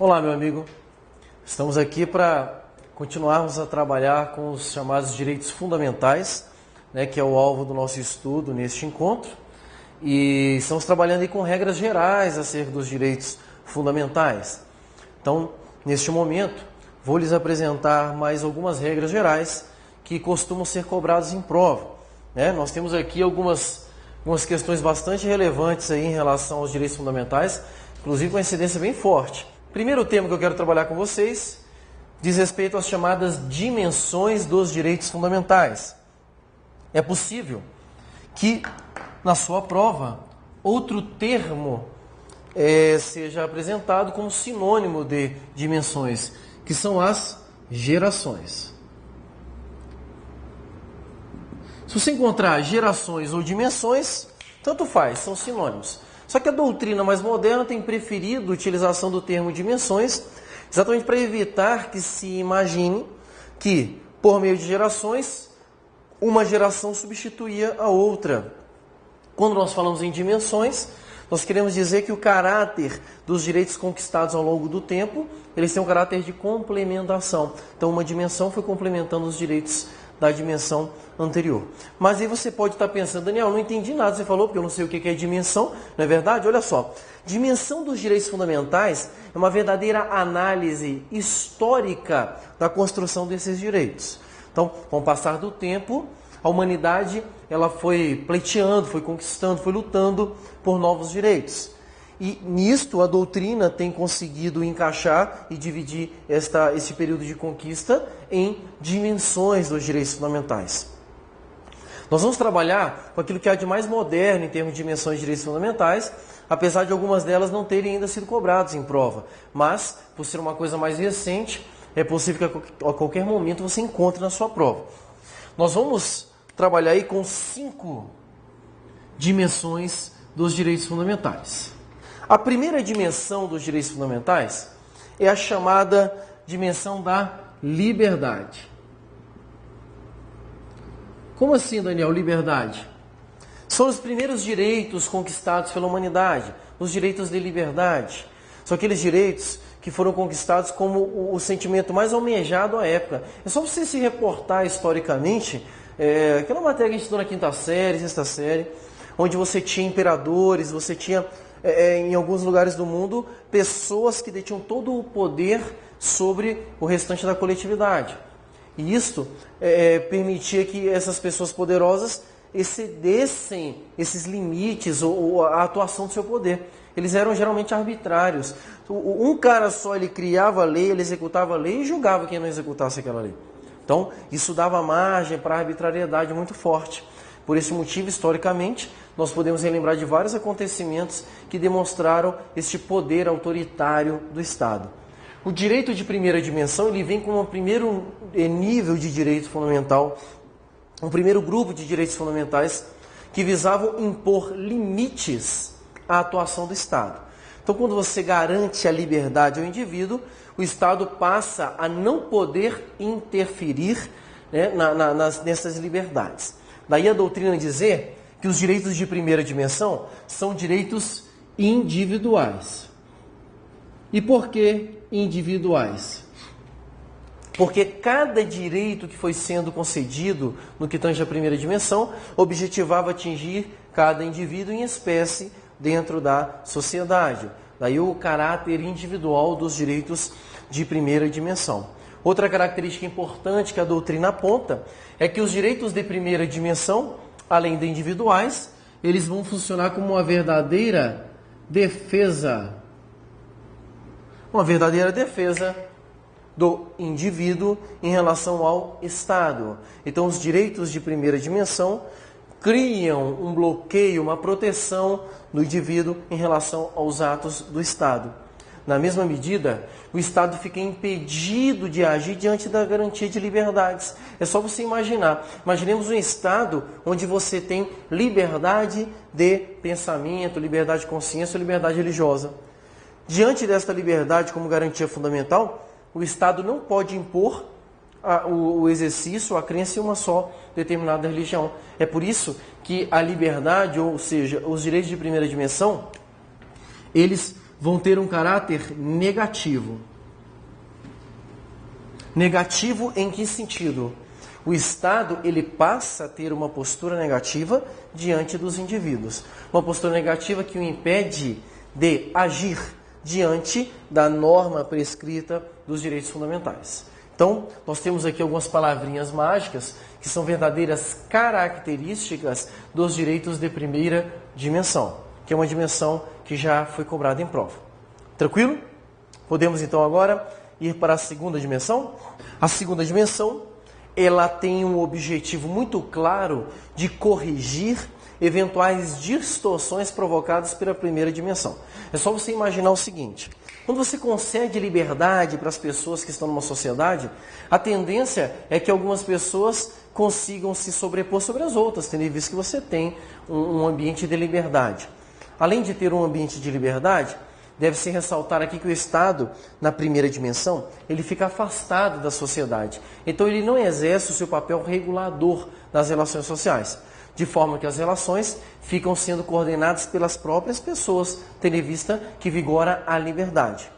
Olá, meu amigo. Estamos aqui para continuarmos a trabalhar com os chamados direitos fundamentais, que é o alvo do nosso estudo neste encontro. E estamos trabalhando aí com regras gerais acerca dos direitos fundamentais. Então, neste momento, vou lhes apresentar mais algumas regras gerais que costumam ser cobradas em prova. Nós temos aqui algumas questões bastante relevantes aí em relação aos direitos fundamentais, inclusive com uma incidência bem forte. Primeiro tema que eu quero trabalhar com vocês diz respeito às chamadas dimensões dos direitos fundamentais. É possível que na sua prova outro termo seja apresentado como sinônimo de dimensões, que são as gerações. Se você encontrar gerações ou dimensões, tanto faz, são sinônimos. Só que a doutrina mais moderna tem preferido a utilização do termo dimensões, exatamente para evitar que se imagine que, por meio de gerações, uma geração substituía a outra. Quando nós falamos em dimensões, nós queremos dizer que o caráter dos direitos conquistados ao longo do tempo, eles têm um caráter de complementação. Então, uma dimensão foi complementando os direitos da dimensão anterior. Mas aí você pode estar pensando, Daniel, não entendi nada que você falou, porque eu não sei o que é dimensão, não é verdade? Olha só, dimensão dos direitos fundamentais é uma verdadeira análise histórica da construção desses direitos. Então, com o passar do tempo, a humanidade ela foi pleiteando, foi conquistando, foi lutando por novos direitos. E nisto a doutrina tem conseguido encaixar e dividir esse período de conquista em dimensões dos direitos fundamentais. Nós vamos trabalhar com aquilo que há de mais moderno em termos de dimensões de direitos fundamentais, apesar de algumas delas não terem ainda sido cobradas em prova. Mas, por ser uma coisa mais recente, é possível que a qualquer momento você encontre na sua prova. Nós vamos trabalhar aí com 5 dimensões dos direitos fundamentais. A primeira dimensão dos direitos fundamentais é a chamada dimensão da liberdade. Como assim, Daniel, liberdade? São os primeiros direitos conquistados pela humanidade, os direitos de liberdade. São aqueles direitos que foram conquistados como o sentimento mais almejado à época. É só você se reportar historicamente, aquela matéria que a gente estudou na quinta série, sexta série, onde você tinha imperadores, você tinha, em alguns lugares do mundo, pessoas que detinham todo o poder sobre o restante da coletividade. E isto permitia que essas pessoas poderosas excedessem esses limites ou a atuação do seu poder. Eles eram geralmente arbitrários. Um cara só, ele criava a lei, ele executava a lei e julgava quem não executasse aquela lei. Então, isso dava margem para a arbitrariedade muito forte. Por esse motivo, historicamente, nós podemos relembrar de vários acontecimentos que demonstraram este poder autoritário do Estado. O direito de primeira dimensão ele vem como um primeiro nível de direito fundamental, um primeiro grupo de direitos fundamentais que visavam impor limites à atuação do Estado. Então, quando você garante a liberdade ao indivíduo, o Estado passa a não poder interferir nessas liberdades. Daí a doutrina dizer que os direitos de primeira dimensão são direitos individuais. E por que individuais? Porque cada direito que foi sendo concedido no que tange à primeira dimensão objetivava atingir cada indivíduo em espécie dentro da sociedade. Daí o caráter individual dos direitos de primeira dimensão. Outra característica importante que a doutrina aponta é que os direitos de primeira dimensão, além de individuais, eles vão funcionar como uma verdadeira defesa. Uma verdadeira defesa do indivíduo em relação ao Estado. Então, os direitos de primeira dimensão criam um bloqueio, uma proteção do indivíduo em relação aos atos do Estado. Na mesma medida, o Estado fica impedido de agir diante da garantia de liberdades. É só você imaginar. Imaginemos um Estado onde você tem liberdade de pensamento, liberdade de consciência, liberdade religiosa. Diante desta liberdade como garantia fundamental, o Estado não pode impor o exercício, a crença em uma só determinada religião. É por isso que a liberdade, ou seja, os direitos de primeira dimensão, eles vão ter um caráter negativo. Negativo em que sentido? O Estado, ele passa a ter uma postura negativa diante dos indivíduos. Uma postura negativa que o impede de agir diante da norma prescrita dos direitos fundamentais. Então, nós temos aqui algumas palavrinhas mágicas que são verdadeiras características dos direitos de primeira dimensão, que é uma dimensão que já foi cobrada em prova. Tranquilo? Podemos então agora ir para a segunda dimensão? A segunda dimensão, ela tem um objetivo muito claro de corrigir eventuais distorções provocadas pela primeira dimensão. É só você imaginar o seguinte: quando você concede liberdade para as pessoas que estão numa sociedade, a tendência é que algumas pessoas consigam se sobrepor sobre as outras, tendo em vista que você tem um ambiente de liberdade. Além de ter um ambiente de liberdade, deve-se ressaltar aqui que o Estado, na primeira dimensão, ele fica afastado da sociedade. Então ele não exerce o seu papel regulador nas relações sociais, de forma que as relações ficam sendo coordenadas pelas próprias pessoas, tendo em vista que vigora a liberdade.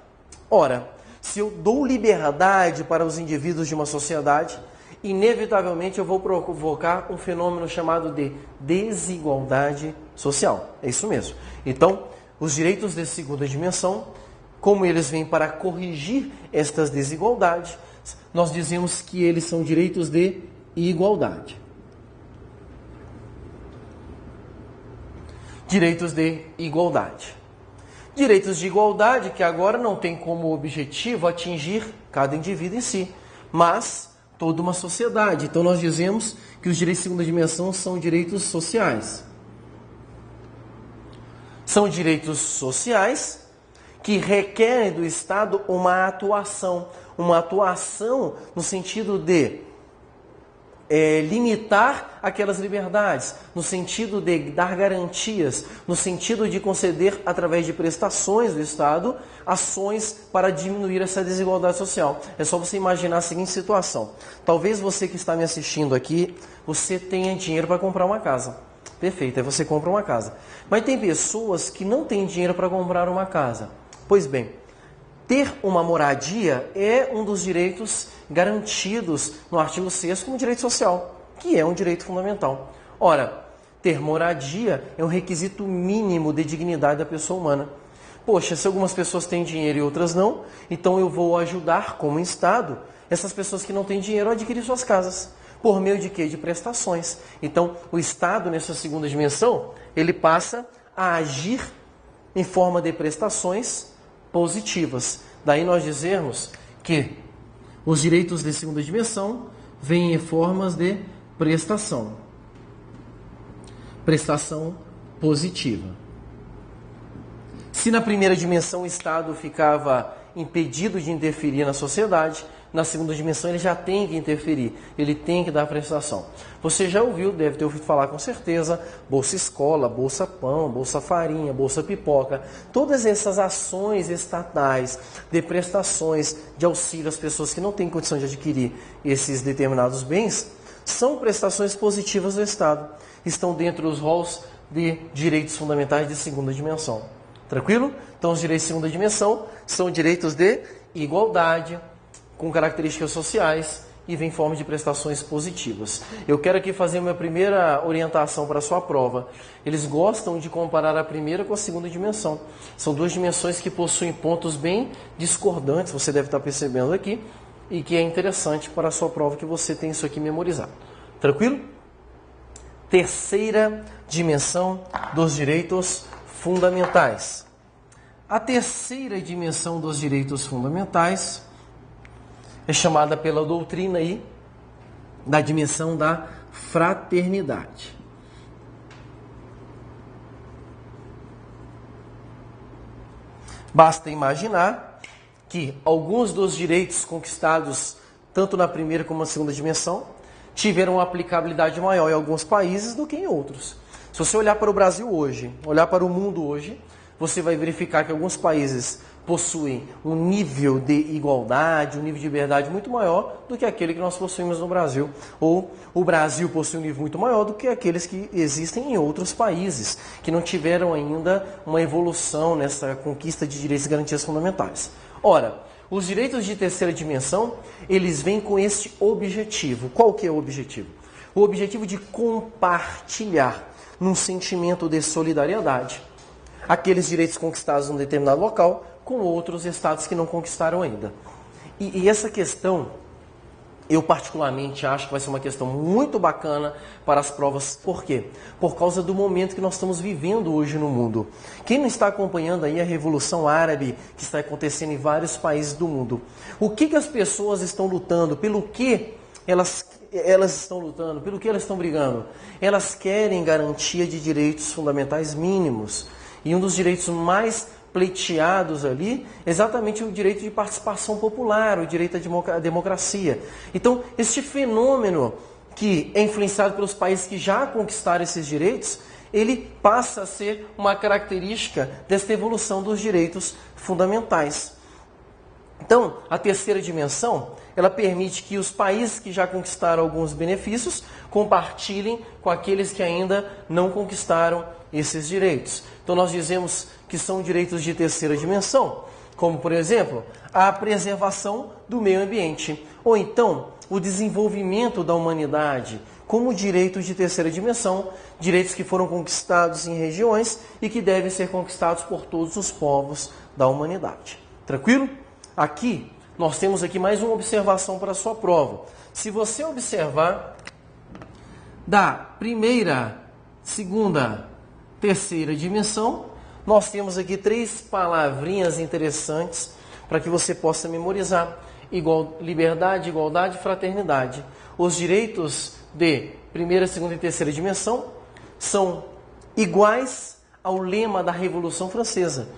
Ora, se eu dou liberdade para os indivíduos de uma sociedade, inevitavelmente eu vou provocar um fenômeno chamado de desigualdade social. É isso mesmo. Então, os direitos de segunda dimensão, como eles vêm para corrigir estas desigualdades, nós dizemos que eles são direitos de igualdade. Direitos de igualdade. Direitos de igualdade que agora não tem como objetivo atingir cada indivíduo em si, mas toda uma sociedade. Então nós dizemos que os direitos de segunda dimensão são direitos sociais. São direitos sociais que requerem do Estado uma atuação no sentido de limitar aquelas liberdades, no sentido de dar garantias, no sentido de conceder, através de prestações do Estado, ações para diminuir essa desigualdade social. É só você imaginar a seguinte situação: talvez você que está me assistindo aqui, você tenha dinheiro para comprar uma casa. Perfeito, aí você compra uma casa. Mas tem pessoas que não têm dinheiro para comprar uma casa. Pois bem, ter uma moradia é um dos direitos garantidos no artigo 6º como direito social, que é um direito fundamental. Ora, ter moradia é um requisito mínimo de dignidade da pessoa humana. Poxa, se algumas pessoas têm dinheiro e outras não, então eu vou ajudar como Estado essas pessoas que não têm dinheiro a adquirir suas casas. Por meio de quê? De prestações. Então, o Estado, nessa segunda dimensão, ele passa a agir em forma de prestações positivas. Daí nós dizemos que os direitos de segunda dimensão vêm em formas de prestação. Prestação positiva. Se na primeira dimensão o Estado ficava impedido de interferir na sociedade, na segunda dimensão ele já tem que interferir, ele tem que dar prestação. Você já ouviu, deve ter ouvido falar com certeza, Bolsa Escola, Bolsa Pão, Bolsa Farinha, Bolsa Pipoca. Todas essas ações estatais de prestações de auxílio às pessoas que não têm condição de adquirir esses determinados bens, são prestações positivas do Estado. Estão dentro dos rolos de direitos fundamentais de segunda dimensão. Tranquilo? Então os direitos de segunda dimensão são direitos de igualdade, com características sociais e vem em forma de prestações positivas. Eu quero aqui fazer minha primeira orientação para a sua prova. Eles gostam de comparar a primeira com a segunda dimensão. São duas dimensões que possuem pontos bem discordantes, você deve estar percebendo aqui, e que é interessante para a sua prova que você tenha isso aqui memorizado. Tranquilo? Terceira dimensão dos direitos fundamentais. A terceira dimensão dos direitos fundamentais é chamada pela doutrina aí da dimensão da fraternidade. Basta imaginar que alguns dos direitos conquistados tanto na primeira como na segunda dimensão tiveram uma aplicabilidade maior em alguns países do que em outros. Se você olhar para o Brasil hoje, olhar para o mundo hoje, você vai verificar que alguns países possuem um nível de igualdade, um nível de liberdade muito maior do que aquele que nós possuímos no Brasil. Ou o Brasil possui um nível muito maior do que aqueles que existem em outros países, que não tiveram ainda uma evolução nessa conquista de direitos e garantias fundamentais. Ora, os direitos de terceira dimensão, eles vêm com este objetivo. Qual que é o objetivo? O objetivo de compartilhar num sentimento de solidariedade aqueles direitos conquistados num determinado local com outros estados que não conquistaram ainda. E essa questão, eu particularmente acho que vai ser uma questão muito bacana para as provas. Por quê? Por causa do momento que nós estamos vivendo hoje no mundo. Quem não está acompanhando aí a Revolução Árabe que está acontecendo em vários países do mundo? O que as pessoas estão lutando? Pelo que elas estão lutando? Pelo que elas estão brigando? Elas querem garantia de direitos fundamentais mínimos. E um dos direitos mais pleiteados ali, exatamente o direito de participação popular, o direito à democracia. Então, este fenômeno que é influenciado pelos países que já conquistaram esses direitos, ele passa a ser uma característica desta evolução dos direitos fundamentais. Então, a terceira dimensão, ela permite que os países que já conquistaram alguns benefícios compartilhem com aqueles que ainda não conquistaram esses direitos. Então, nós dizemos que são direitos de terceira dimensão, como, por exemplo, a preservação do meio ambiente, ou então o desenvolvimento da humanidade como direitos de terceira dimensão, direitos que foram conquistados em regiões e que devem ser conquistados por todos os povos da humanidade. Tranquilo? Aqui, nós temos aqui mais uma observação para a sua prova. Se você observar da primeira, segunda, terceira dimensão, nós temos aqui 3 palavrinhas interessantes para que você possa memorizar. Liberdade, igualdade e fraternidade. Os direitos de primeira, segunda e terceira dimensão são iguais ao lema da Revolução Francesa.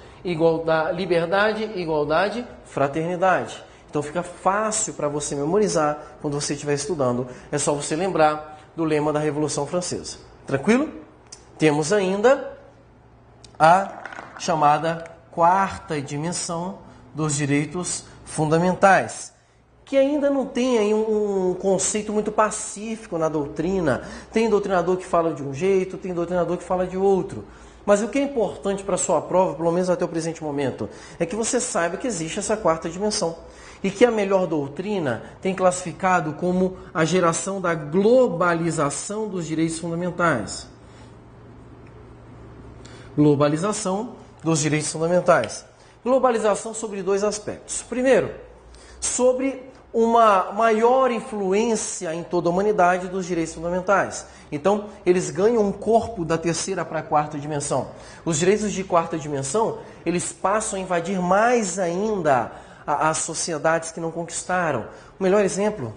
Liberdade, igualdade, fraternidade. Então fica fácil para você memorizar quando você estiver estudando. É só você lembrar do lema da Revolução Francesa. Tranquilo? Temos ainda a chamada quarta dimensão dos direitos fundamentais, que ainda não tem aí um conceito muito pacífico na doutrina. Tem doutrinador que fala de um jeito, tem doutrinador que fala de outro. Mas o que é importante para a sua prova, pelo menos até o presente momento, é que você saiba que existe essa quarta dimensão. E que a melhor doutrina tem classificado como a geração da globalização dos direitos fundamentais. Globalização dos direitos fundamentais. Globalização sobre 2 aspectos. Primeiro, sobre uma maior influência em toda a humanidade dos direitos fundamentais. Então, eles ganham um corpo da terceira para a quarta dimensão. Os direitos de quarta dimensão, eles passam a invadir mais ainda as sociedades que não conquistaram. O melhor exemplo,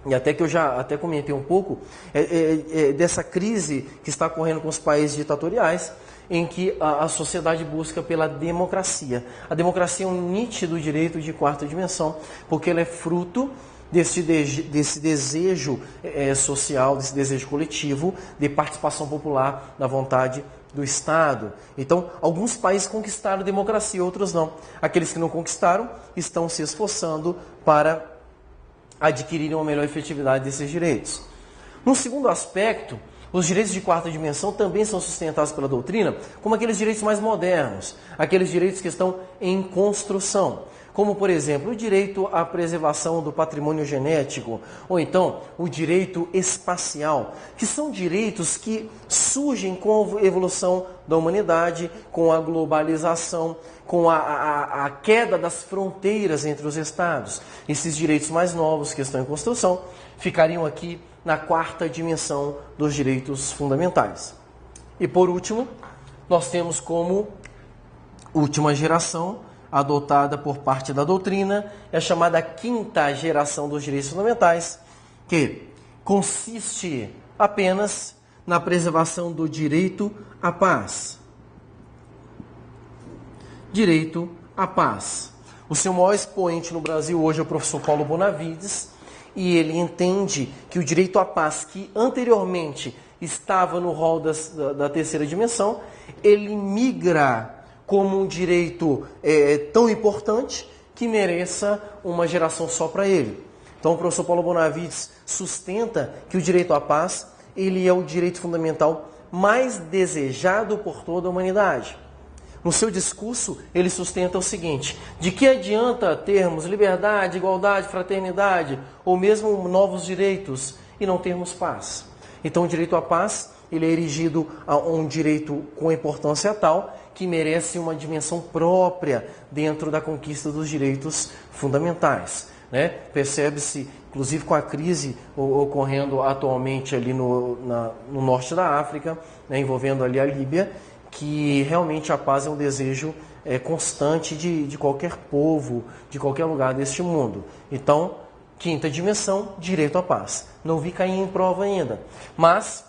e até que eu já até comentei um pouco, é dessa crise que está ocorrendo com os países ditatoriais, em que a sociedade busca pela democracia. A democracia é um nítido direito de quarta dimensão, porque ela é fruto desse desejo social, desse desejo coletivo de participação popular da vontade do Estado. Então, alguns países conquistaram a democracia, outros não. Aqueles que não conquistaram estão se esforçando para adquirirem uma melhor efetividade desses direitos. No segundo aspecto, os direitos de quarta dimensão também são sustentados pela doutrina como aqueles direitos mais modernos, aqueles direitos que estão em construção, como, por exemplo, o direito à preservação do patrimônio genético, ou então o direito espacial, que são direitos que surgem com a evolução da humanidade, com a globalização, com a queda das fronteiras entre os estados. Esses direitos mais novos que estão em construção ficariam aqui na quarta dimensão dos direitos fundamentais. E por último, nós temos como última geração, adotada por parte da doutrina, é a chamada quinta geração dos direitos fundamentais, que consiste apenas na preservação do direito à paz. Direito à paz. O seu maior expoente no Brasil hoje é o professor Paulo Bonavides, e ele entende que o direito à paz, que anteriormente estava no rol da terceira dimensão, ele migra como um direito tão importante que mereça uma geração só para ele. Então o professor Paulo Bonavides sustenta que o direito à paz ele é o direito fundamental mais desejado por toda a humanidade. No seu discurso, ele sustenta o seguinte: de que adianta termos liberdade, igualdade, fraternidade, ou mesmo novos direitos, e não termos paz? Então, o direito à paz, ele é erigido a um direito com importância tal que merece uma dimensão própria dentro da conquista dos direitos fundamentais. Né? Percebe-se, inclusive com a crise ocorrendo atualmente ali no norte da África, né, envolvendo ali a Líbia, que realmente a paz é um desejo constante de qualquer povo, de qualquer lugar deste mundo. Então, quinta dimensão, direito à paz. Não vi cair em prova ainda, mas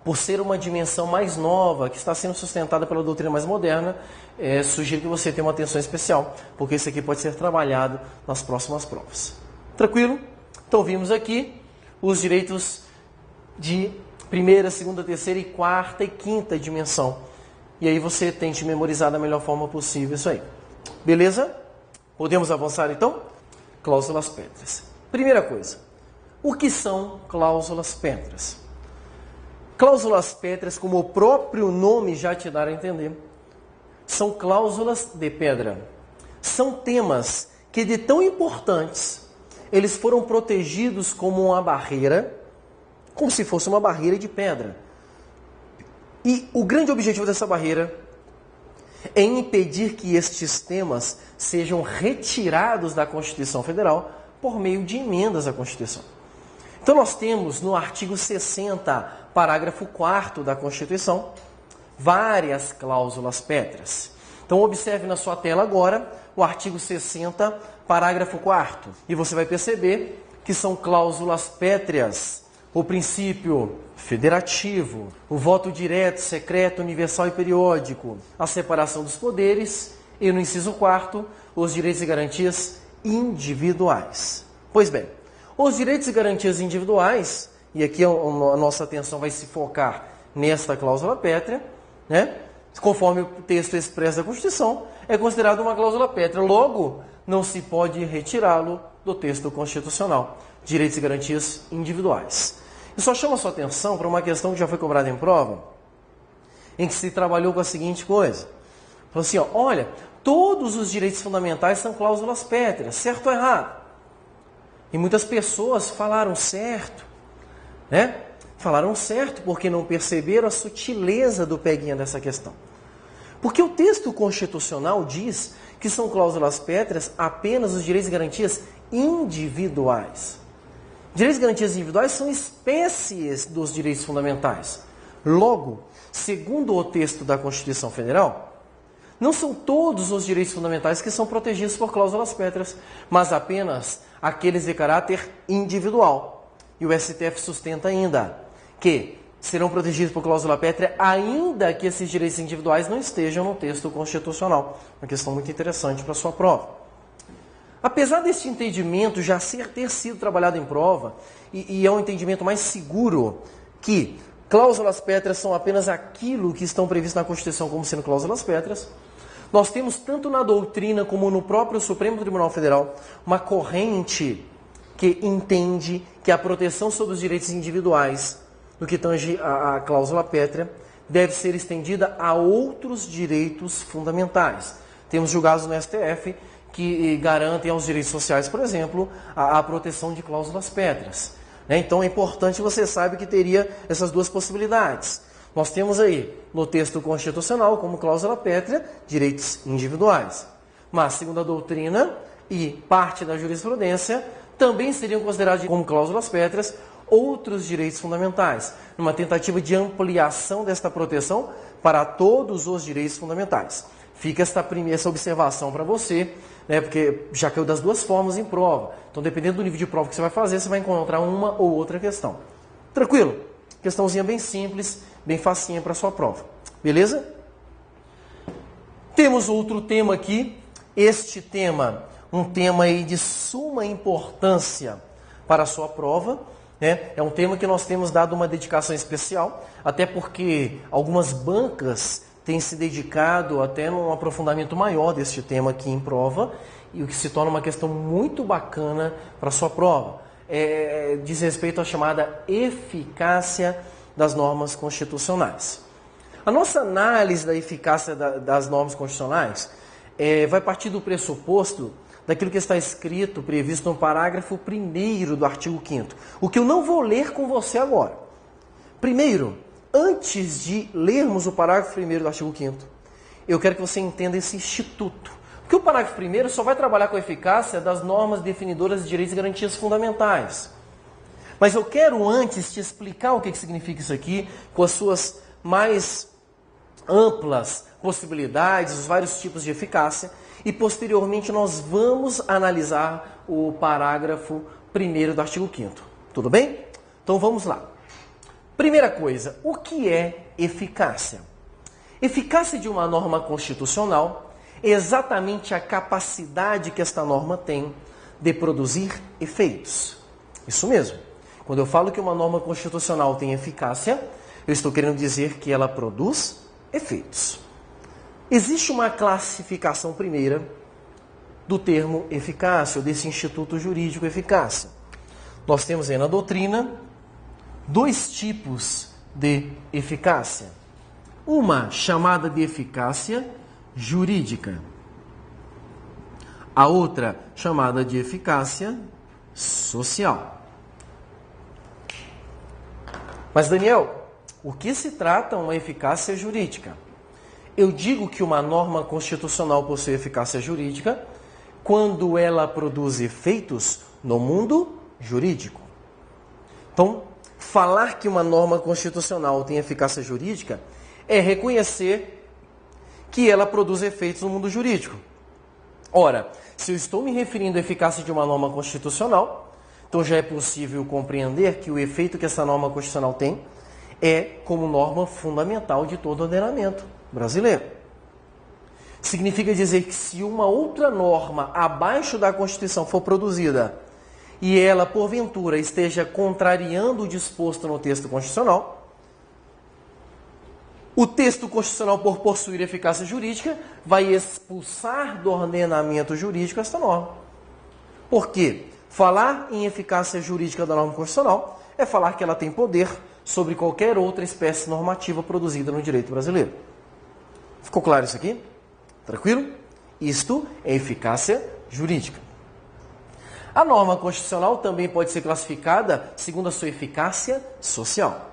por ser uma dimensão mais nova, que está sendo sustentada pela doutrina mais moderna, sugiro que você tenha uma atenção especial, porque isso aqui pode ser trabalhado nas próximas provas. Tranquilo? Então vimos aqui os direitos de primeira, segunda, terceira e quarta e quinta dimensão. E aí você tente memorizar da melhor forma possível isso aí. Beleza? Podemos avançar então? Cláusulas pétreas. Primeira coisa, o que são cláusulas pétreas? Cláusulas pétreas, como o próprio nome já te dá a entender, são cláusulas de pedra. São temas que, de tão importantes, eles foram protegidos como uma barreira, como se fosse uma barreira de pedra. E o grande objetivo dessa barreira é impedir que estes temas sejam retirados da Constituição Federal por meio de emendas à Constituição. Então nós temos no artigo 60, parágrafo 4º da Constituição, várias cláusulas pétreas. Então observe na sua tela agora o artigo 60, parágrafo 4º. E você vai perceber que são cláusulas pétreas: o princípio federativo, o voto direto, secreto, universal e periódico, a separação dos poderes e, no inciso 4º, os direitos e garantias individuais. Pois bem, os direitos e garantias individuais, e aqui a nossa atenção vai se focar nesta cláusula pétrea, né? Conforme o texto expresso da Constituição, é considerado uma cláusula pétrea. Logo, não se pode retirá-lo do texto constitucional. Direitos e garantias individuais. Eu só chamo a sua atenção para uma questão que já foi cobrada em prova, em que se trabalhou com a seguinte coisa. Falou assim, olha, todos os direitos fundamentais são cláusulas pétreas, certo ou errado? E muitas pessoas falaram certo, né? Falaram certo porque não perceberam a sutileza do peguinha dessa questão. Porque o texto constitucional diz que são cláusulas pétreas apenas os direitos e garantias individuais. Direitos e garantias individuais são espécies dos direitos fundamentais. Logo, segundo o texto da Constituição Federal, não são todos os direitos fundamentais que são protegidos por cláusulas pétreas, mas apenas aqueles de caráter individual. E o STF sustenta ainda que serão protegidos por cláusula pétrea ainda que esses direitos individuais não estejam no texto constitucional. Uma questão muito interessante para a sua prova. Apesar deste entendimento já ter sido trabalhado em prova, e é um entendimento mais seguro, que cláusulas pétreas são apenas aquilo que estão previstos na Constituição como sendo cláusulas pétreas, nós temos tanto na doutrina como no próprio Supremo Tribunal Federal uma corrente que entende que a proteção sobre os direitos individuais, no que tange a cláusula pétrea, deve ser estendida a outros direitos fundamentais. Temos julgados no STF que garantem aos direitos sociais, por exemplo, a proteção de cláusulas pétreas. Então é importante que você saiba que teria essas duas possibilidades. Nós temos aí, no texto constitucional, como cláusula pétrea, direitos individuais. Mas, segundo a doutrina e parte da jurisprudência, também seriam considerados como cláusulas pétreas outros direitos fundamentais, numa tentativa de ampliação desta proteção para todos os direitos fundamentais. Fica essa observação para você, né, porque já caiu das duas formas em prova. Então, dependendo do nível de prova que você vai fazer, você vai encontrar uma ou outra questão. Tranquilo? Questãozinha bem simples, bem facinha para a sua prova. Beleza? Temos outro tema aqui. Este tema, um tema aí de suma importância para a sua prova. É um tema que nós temos dado uma dedicação especial, até porque algumas bancas têm se dedicado até num aprofundamento maior deste tema aqui em prova, e o que se torna uma questão muito bacana para a sua prova. Diz respeito à chamada eficácia das normas constitucionais. A nossa análise da eficácia das normas constitucionais vai partir do pressuposto daquilo que está escrito, previsto no parágrafo 1º do artigo 5º, o que eu não vou ler com você agora. Primeiro, antes de lermos o parágrafo 1º do artigo 5º, eu quero que você entenda esse instituto. Porque o parágrafo 1º só vai trabalhar com a eficácia das normas definidoras de direitos e garantias fundamentais. Mas eu quero antes te explicar o que significa isso aqui, com as suas mais amplas possibilidades, os vários tipos de eficácia, e posteriormente nós vamos analisar o parágrafo 1º do artigo 5º. Tudo bem? Então vamos lá. Primeira coisa, o que é eficácia? Eficácia de uma norma constitucional é exatamente a capacidade que esta norma tem de produzir efeitos. Isso mesmo. Quando eu falo que uma norma constitucional tem eficácia, eu estou querendo dizer que ela produz efeitos. Existe uma classificação primeira do termo eficácia, ou desse instituto jurídico eficácia. Nós temos aí na doutrina 2 tipos de eficácia. Uma chamada de eficácia jurídica. A outra chamada de eficácia social. Mas, Daniel, o que se trata uma eficácia jurídica? Eu digo que uma norma constitucional possui eficácia jurídica quando ela produz efeitos no mundo jurídico. Então, falar que uma norma constitucional tem eficácia jurídica é reconhecer que ela produz efeitos no mundo jurídico. Ora, se eu estou me referindo à eficácia de uma norma constitucional, então já é possível compreender que o efeito que essa norma constitucional tem é como norma fundamental de todo ordenamento brasileiro. Significa dizer que se uma outra norma abaixo da Constituição for produzida e ela, porventura, esteja contrariando o disposto no texto constitucional, o texto constitucional, por possuir eficácia jurídica, vai expulsar do ordenamento jurídico esta norma. Por quê? Falar em eficácia jurídica da norma constitucional é falar que ela tem poder sobre qualquer outra espécie normativa produzida no direito brasileiro. Ficou claro isso aqui? Tranquilo? Isto é eficácia jurídica. A norma constitucional também pode ser classificada segundo a sua eficácia social.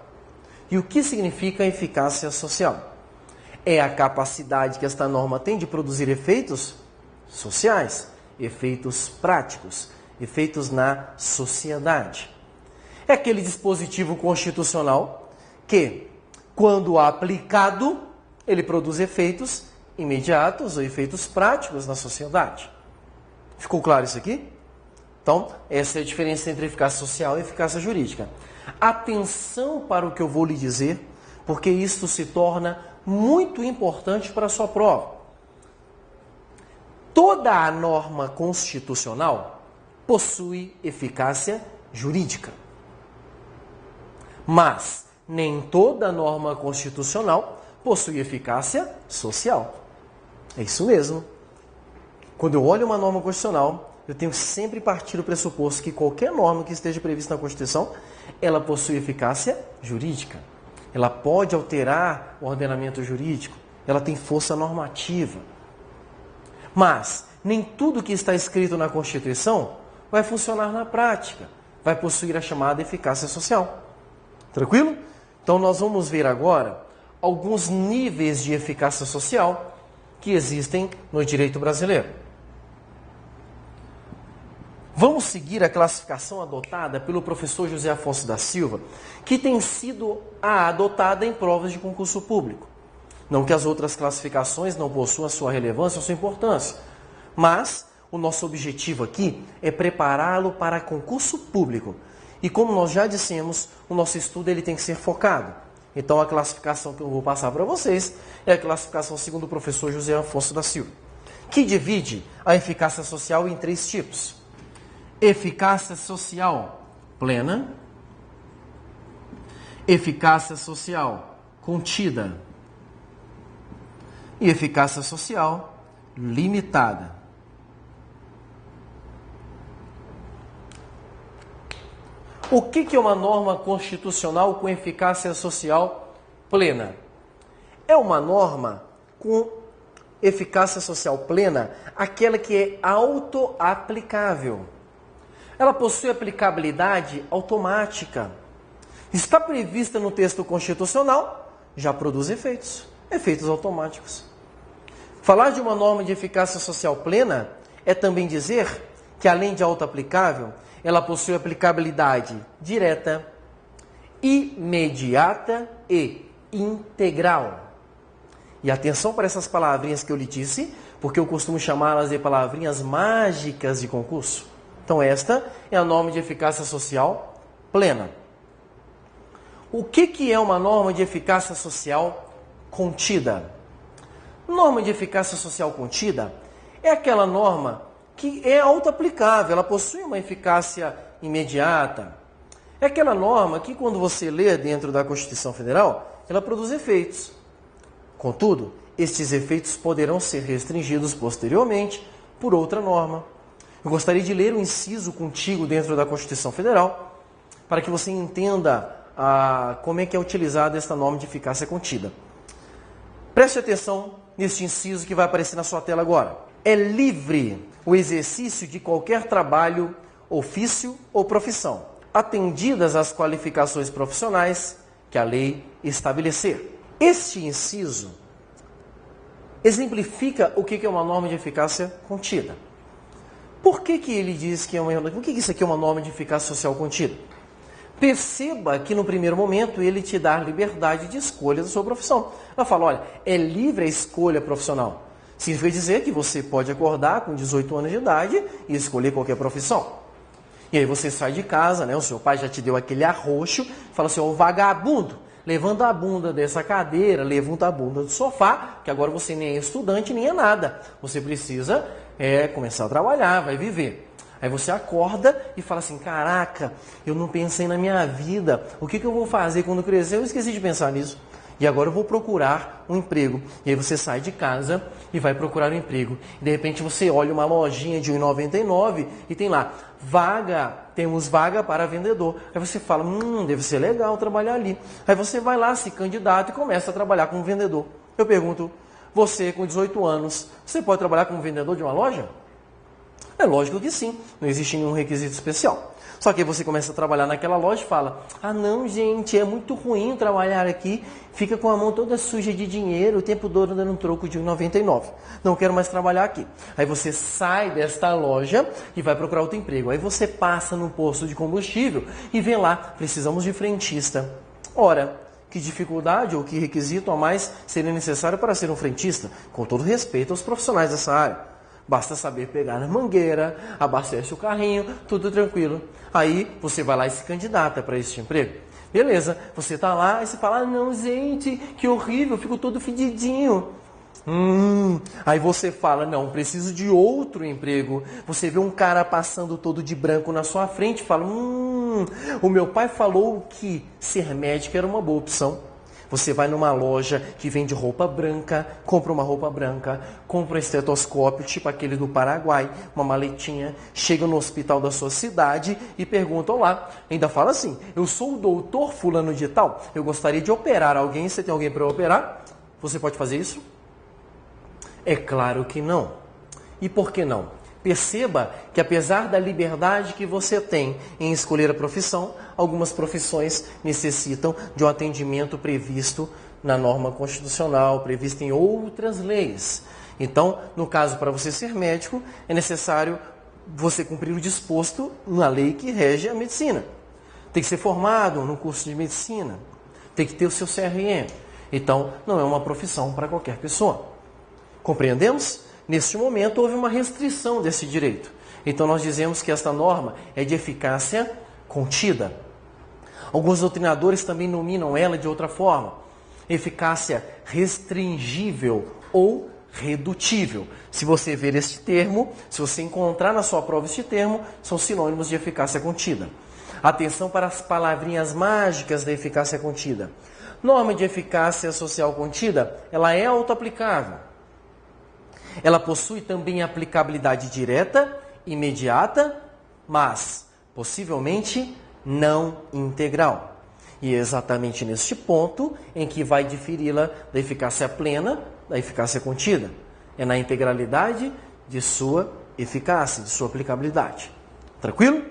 E o que significa eficácia social? É a capacidade que esta norma tem de produzir efeitos sociais, efeitos práticos, efeitos na sociedade. É aquele dispositivo constitucional que, quando aplicado, ele produz efeitos imediatos ou efeitos práticos na sociedade. Ficou claro isso aqui? Então, essa é a diferença entre eficácia social e eficácia jurídica. Atenção para o que eu vou lhe dizer, porque isto se torna muito importante para a sua prova. Toda a norma constitucional possui eficácia jurídica. Mas nem toda norma constitucional possui eficácia social. É isso mesmo. Quando eu olho uma norma constitucional, eu tenho que sempre partir do pressuposto que qualquer norma que esteja prevista na Constituição, ela possui eficácia jurídica. Ela pode alterar o ordenamento jurídico. Ela tem força normativa. Mas nem tudo que está escrito na Constituição vai funcionar na prática. Vai possuir a chamada eficácia social. Tranquilo? Então nós vamos ver agora alguns níveis de eficácia social que existem no direito brasileiro. Vamos seguir a classificação adotada pelo professor José Afonso da Silva, que tem sido adotada em provas de concurso público. Não que as outras classificações não possuam a sua relevância ou sua importância, mas o nosso objetivo aqui é prepará-lo para concurso público. E como nós já dissemos, o nosso estudo ele tem que ser focado. Então a classificação que eu vou passar para vocês é a classificação segundo o professor José Afonso da Silva, que divide a eficácia social em 3 tipos. Eficácia social plena, eficácia social contida e eficácia social limitada. O que é uma norma constitucional com eficácia social plena? É uma norma com eficácia social plena, aquela que é autoaplicável. Ela possui aplicabilidade automática. Está prevista no texto constitucional, já produz efeitos automáticos. Falar de uma norma de eficácia social plena é também dizer que, além de autoaplicável, ela possui aplicabilidade direta, imediata e integral. E atenção para essas palavrinhas que eu lhe disse, porque eu costumo chamá-las de palavrinhas mágicas de concurso. Então esta é a norma de eficácia social plena. O que é uma norma de eficácia social contida? Norma de eficácia social contida é aquela norma que é autoaplicável, ela possui uma eficácia imediata. É aquela norma que, quando você lê dentro da Constituição Federal, ela produz efeitos. Contudo, estes efeitos poderão ser restringidos posteriormente por outra norma. Eu gostaria de ler um inciso contigo dentro da Constituição Federal, para que você entenda como é que é utilizada esta norma de eficácia contida. Preste atenção neste inciso que vai aparecer na sua tela agora. É livre o exercício de qualquer trabalho, ofício ou profissão, atendidas as qualificações profissionais que a lei estabelecer. Este inciso exemplifica o que é uma norma de eficácia contida. Por que ele diz que isso aqui é uma norma de eficácia social contida? Perceba que no primeiro momento ele te dá liberdade de escolha da sua profissão. Ela fala, olha, é livre a escolha profissional. Significa dizer que você pode acordar com 18 anos de idade e escolher qualquer profissão. E aí você sai de casa, né? O seu pai já te deu aquele arroxo, fala assim, ô vagabundo, levanta a bunda dessa cadeira, levanta a bunda do sofá, que agora você nem é estudante, nem é nada. Você precisa começar a trabalhar, vai viver. Aí você acorda e fala assim, caraca, eu não pensei na minha vida, o que eu vou fazer quando crescer? Eu esqueci de pensar nisso. E agora eu vou procurar um emprego. E aí você sai de casa e vai procurar um emprego. E de repente você olha uma lojinha de R$ 1,99 e tem lá, temos vaga para vendedor. Aí você fala, deve ser legal trabalhar ali. Aí você vai lá, se candidata e começa a trabalhar como vendedor. Eu pergunto, você com 18 anos, você pode trabalhar como vendedor de uma loja? É lógico que sim, não existe nenhum requisito especial. Só que aí você começa a trabalhar naquela loja e fala, não gente, é muito ruim trabalhar aqui, fica com a mão toda suja de dinheiro, o tempo todo dando um troco de R$ 1,99. Não quero mais trabalhar aqui. Aí você sai desta loja e vai procurar outro emprego. Aí você passa no posto de combustível e vê lá, precisamos de frentista. Ora, que dificuldade ou que requisito a mais seria necessário para ser um frentista? Com todo respeito aos profissionais dessa área. Basta saber pegar na mangueira, abastece o carrinho, tudo tranquilo. Aí você vai lá e se candidata para esse emprego. Beleza, você está lá e você fala, não gente, que horrível, eu fico todo fedidinho. Aí você fala, não, preciso de outro emprego. Você vê um cara passando todo de branco na sua frente e fala, o meu pai falou que ser médico era uma boa opção. Você vai numa loja que vende roupa branca, compra uma roupa branca, compra um estetoscópio, tipo aquele do Paraguai, uma maletinha, chega no hospital da sua cidade e pergunta, olá, ainda fala assim, eu sou o doutor fulano de tal, eu gostaria de operar alguém, você tem alguém para operar? Você pode fazer isso? É claro que não. E por que não? Perceba que apesar da liberdade que você tem em escolher a profissão, algumas profissões necessitam de um atendimento previsto na norma constitucional, previsto em outras leis. Então, no caso, para você ser médico, é necessário você cumprir o disposto na lei que rege a medicina. Tem que ser formado no curso de medicina, tem que ter o seu CRM. Então, não é uma profissão para qualquer pessoa. Compreendemos? Neste momento, houve uma restrição desse direito. Então, nós dizemos que esta norma é de eficácia contida. Alguns doutrinadores também nominam ela de outra forma. Eficácia restringível ou redutível. Se você ver este termo, se você encontrar na sua prova este termo, são sinônimos de eficácia contida. Atenção para as palavrinhas mágicas da eficácia contida. Norma de eficácia social contida, ela é autoaplicável. Ela possui também aplicabilidade direta, imediata, mas possivelmente não integral. E é exatamente neste ponto em que vai diferi-la da eficácia plena da eficácia contida. É na integralidade de sua eficácia, de sua aplicabilidade. Tranquilo?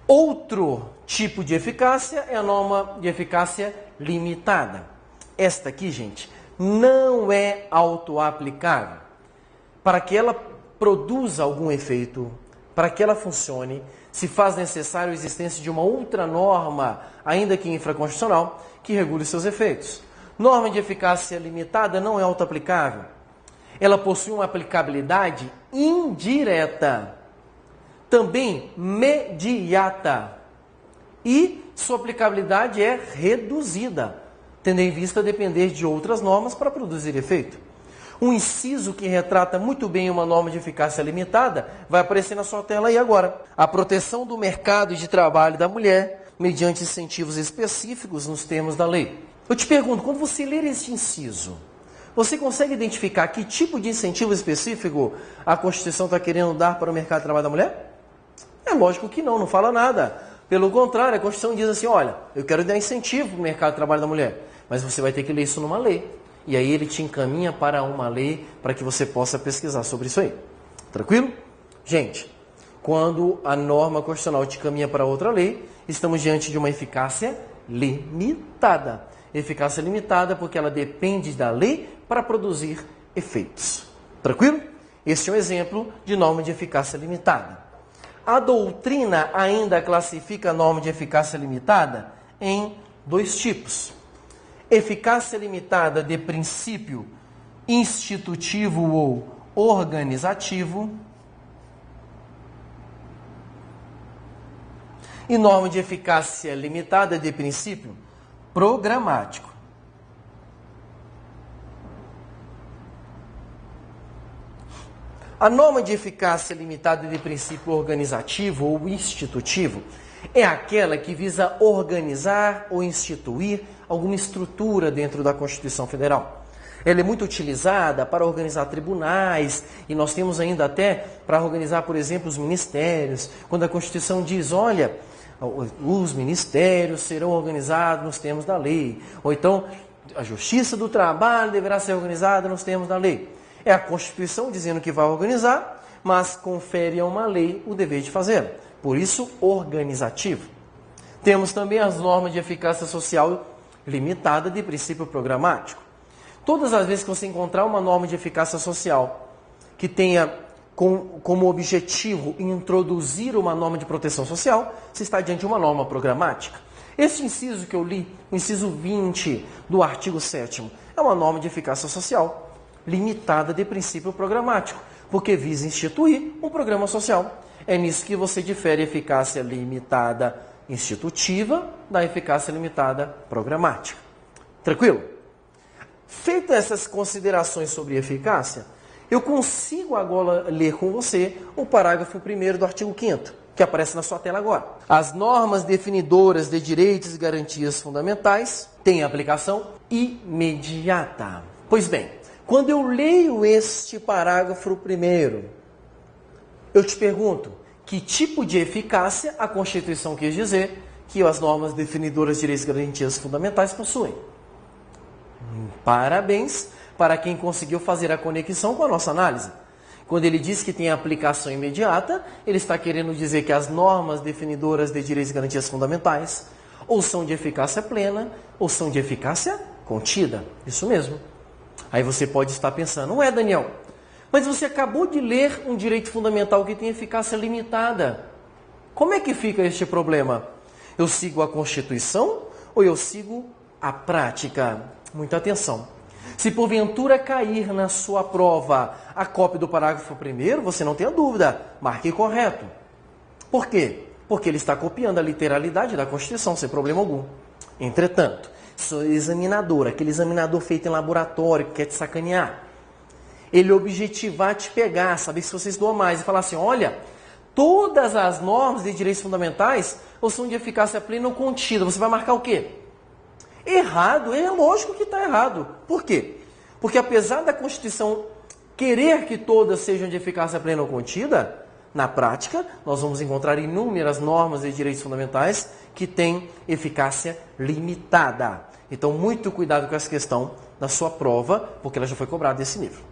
Outro tipo de eficácia é a norma de eficácia limitada. Esta aqui, gente, não é autoaplicável. Para que ela produza algum efeito, para que ela funcione, se faz necessário a existência de uma outra norma, ainda que infraconstitucional, que regule seus efeitos. Norma de eficácia limitada não é autoaplicável. Ela possui uma aplicabilidade indireta, também mediata, e sua aplicabilidade é reduzida, tendo em vista depender de outras normas para produzir efeito. Um inciso que retrata muito bem uma norma de eficácia limitada vai aparecer na sua tela aí agora. A proteção do mercado de trabalho da mulher mediante incentivos específicos nos termos da lei. Eu te pergunto, quando você ler este inciso, você consegue identificar que tipo de incentivo específico a Constituição está querendo dar para o mercado de trabalho da mulher? É lógico que não fala nada. Pelo contrário, a Constituição diz assim, olha, eu quero dar incentivo para o mercado de trabalho da mulher, mas você vai ter que ler isso numa lei. E aí ele te encaminha para uma lei para que você possa pesquisar sobre isso aí. Tranquilo? Gente, quando a norma constitucional te caminha para outra lei, estamos diante de uma eficácia limitada. Eficácia limitada porque ela depende da lei para produzir efeitos. Tranquilo? Este é um exemplo de norma de eficácia limitada. A doutrina ainda classifica a norma de eficácia limitada em dois tipos. Eficácia limitada de princípio institutivo ou organizativo e norma de eficácia limitada de princípio programático. A norma de eficácia limitada de princípio organizativo ou institutivo é aquela que visa organizar ou instituir alguma estrutura dentro da Constituição Federal. Ela é muito utilizada para organizar tribunais e nós temos ainda até para organizar, por exemplo, os ministérios. Quando a Constituição diz, olha, os ministérios serão organizados nos termos da lei. Ou então, a Justiça do Trabalho deverá ser organizada nos termos da lei. É a Constituição dizendo que vai organizar, mas confere a uma lei o dever de fazê-lo. Por isso, organizativo. Temos também as normas de eficácia social limitada de princípio programático. Todas as vezes que você encontrar uma norma de eficácia social que tenha como objetivo introduzir uma norma de proteção social, você está diante de uma norma programática. Este inciso que eu li, o inciso 20 do artigo 7º, é uma norma de eficácia social limitada de princípio programático, porque visa instituir um programa social. É nisso que você difere a eficácia limitada institutiva da eficácia limitada programática. Tranquilo? Feitas essas considerações sobre eficácia, eu consigo agora ler com você o parágrafo 1º do artigo 5º, que aparece na sua tela agora. As normas definidoras de direitos e garantias fundamentais têm aplicação imediata. Pois bem, quando eu leio este parágrafo 1º, eu te pergunto, que tipo de eficácia a Constituição quis dizer que as normas definidoras de direitos e garantias fundamentais possuem? Parabéns para quem conseguiu fazer a conexão com a nossa análise. Quando ele diz que tem aplicação imediata, ele está querendo dizer que as normas definidoras de direitos e garantias fundamentais ou são de eficácia plena ou são de eficácia contida. Isso mesmo. Aí você pode estar pensando, não é, Daniel? Mas você acabou de ler um direito fundamental que tem eficácia limitada. Como é que fica este problema? Eu sigo a Constituição ou eu sigo a prática? Muita atenção. Se porventura cair na sua prova a cópia do parágrafo 1º, você não tenha dúvida, marque correto. Por quê? Porque ele está copiando a literalidade da Constituição, sem problema algum. Entretanto, sou examinador, aquele examinador feito em laboratório que quer te sacanear. Ele objetivar te pegar, saber se você estudou mais e falar assim, olha, todas as normas de direitos fundamentais ou são de eficácia plena ou contida. Você vai marcar o quê? Errado. É lógico que está errado. Por quê? Porque apesar da Constituição querer que todas sejam de eficácia plena ou contida, na prática, nós vamos encontrar inúmeras normas e direitos fundamentais que têm eficácia limitada. Então, muito cuidado com essa questão na sua prova, porque ela já foi cobrada desse nível.